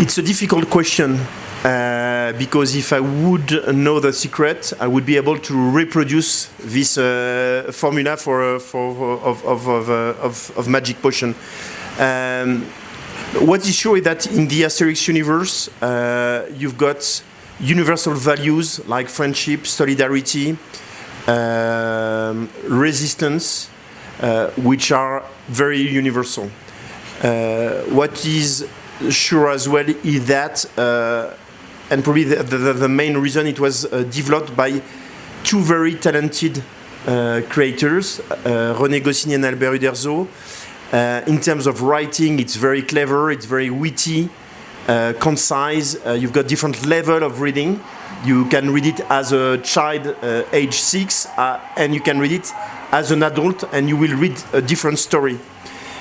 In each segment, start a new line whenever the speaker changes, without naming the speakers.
It's a difficult question because if I would know the secret, I would be able to reproduce this formula of magic potion. What is sure is that in the Asterix universe, you've got universal values like friendship, solidarity, resistance, which are very universal. What is sure as well is that, and probably the main reason it was developed by two very talented creators, René Goscinny and Albert Uderzo. In terms of writing, it's very clever, it's very witty, concise. You've got different level of reading. You can read it as a child, age 6, and you can read it as an adult, and you will read a different story.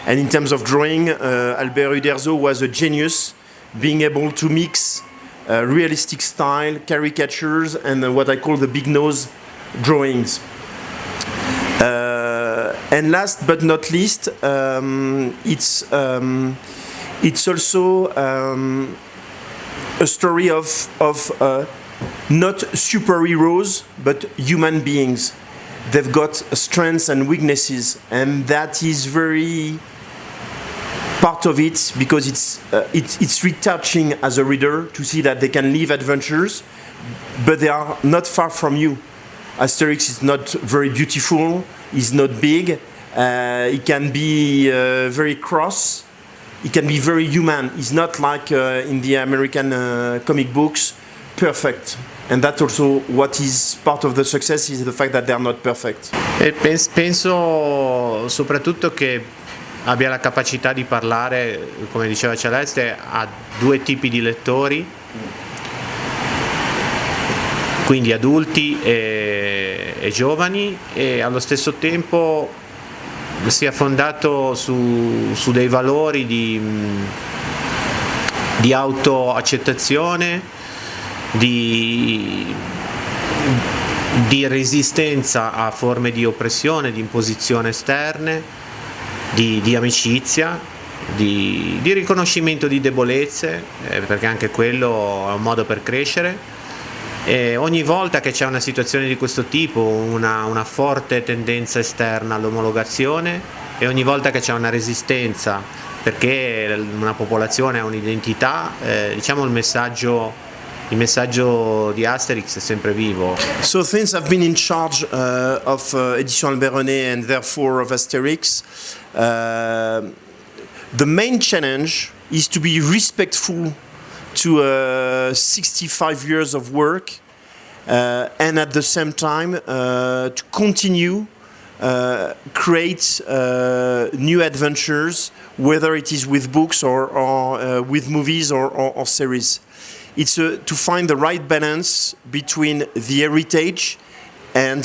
And in terms of drawing, Albert Uderzo was a genius, being able to mix realistic style, caricatures, and what I call the big nose drawings. And last but not least, it's also a story of not superheroes, but human beings. They've got strengths and weaknesses, and that is very part of it because it's retouching as a reader to see that they can live adventures, but they are not far from you. Asterix is not very beautiful, he's not big, he can be very cross, he can be very human. He's not like in the American comic books, perfect. And that's also what is part of the success, is the fact that they are not perfect.
E penso soprattutto che abbia la capacità di parlare, come diceva Celeste, a due tipi di lettori, quindi adulti e giovani, e allo stesso tempo sia fondato su dei valori di autoaccettazione, di resistenza a forme di oppressione, di imposizione esterne, di amicizia, di riconoscimento di debolezze, perché anche quello è un modo per crescere. E ogni volta che c'è una situazione di questo tipo, una forte tendenza esterna all'omologazione, e ogni volta che c'è una resistenza perché una popolazione ha un'identità, diciamo il messaggio di Asterix è sempre vivo.
So since I've been in charge of Edition Albert René and therefore of Asterix, the main challenge is to be respectful to 65 years of work and at the same time to continue create new adventures, whether it is with books or with movies or series. It's to find the right balance between the heritage and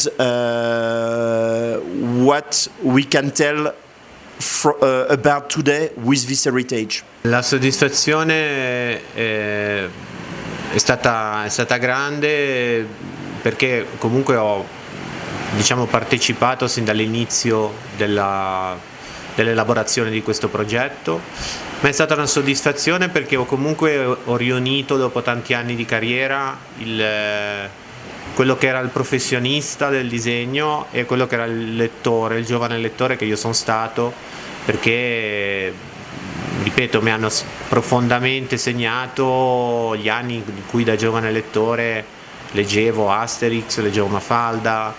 what we can tell about today with this heritage.
La soddisfazione è stata grande perché comunque ho, diciamo, partecipato sin dall'inizio dell'elaborazione di questo progetto, ma è stata una soddisfazione perché ho riunito dopo tanti anni di carriera quello che era il professionista del disegno e quello che era il lettore, il giovane lettore che io sono stato, perché, ripeto, mi hanno profondamente segnato gli anni in cui da giovane lettore leggevo Asterix, leggevo Mafalda,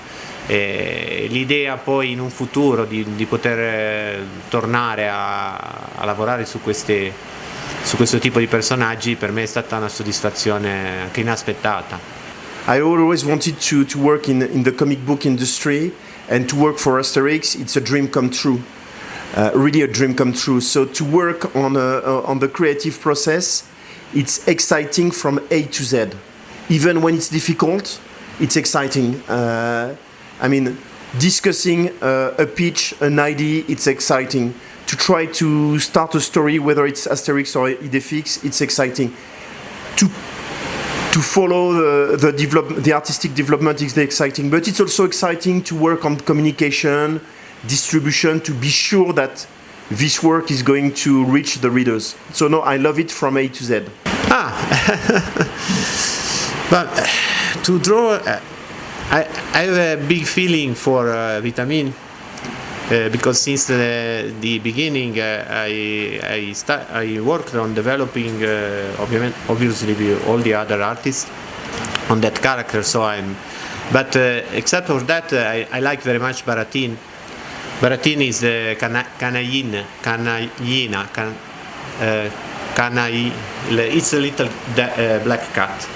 e l'idea poi in un futuro di poter tornare a lavorare su questo tipo di personaggi per me è stata una soddisfazione anche inaspettata.
I always wanted to work in the comic book industry, and to work for Asterix, it's a dream come true. Really a dream come true. So to work on the creative process, it's exciting from A to Z. Even when it's difficult, it's exciting. I mean, discussing a pitch, an idea, it's exciting. To try to start a story, whether it's Asterix or Idefix, it's exciting. To follow the artistic development is exciting, but it's also exciting to work on communication, distribution, to be sure that this work is going to reach the readers. So no, I love it from A to Z.
Ah, but to draw, I have a big feeling for vitamin because since the beginning I worked on developing, obviously with all the other artists on that character. But except for that, I like very much Baratin. Baratin is the canayina. It's a little black cat.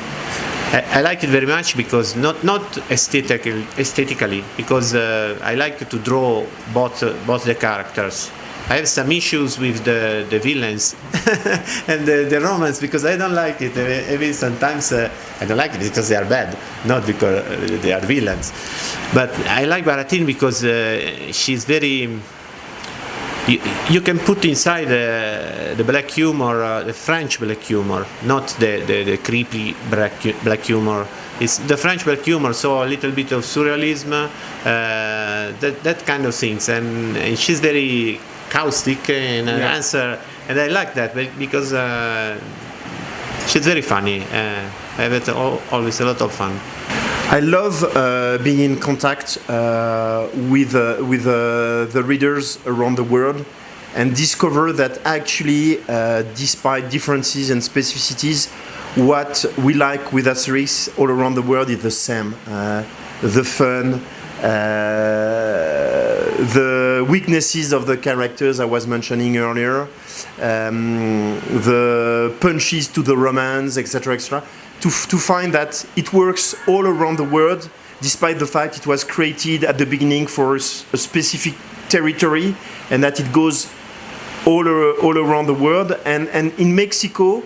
I like it very much because not aesthetically, because I like to draw both the characters. I have some issues with the villains and the romance because I don't like it. Maybe sometimes I don't like it because they are bad, not because they are villains. But I like Baratin because she's very. You can put inside the black humor, the French black humor, not the creepy black humor. It's the French black humor, so a little bit of surrealism, that kind of things. And she's very caustic in an answer, and I like that because she's very funny. I have always a lot of fun.
I love being in contact with the readers around the world and discover that actually, despite differences and specificities, what we like with Asterix all around the world is the same. The fun, the weaknesses of the characters I was mentioning earlier, the punches to the romance, etc., etc. To find that it works all around the world, despite the fact it was created at the beginning for a specific territory, and that it goes all around the world. And in Mexico,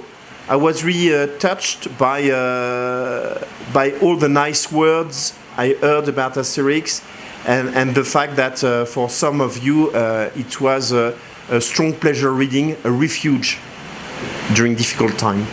I was really touched by all the nice words I heard about Asterix, and the fact that for some of you it was a strong pleasure reading, a refuge during difficult time.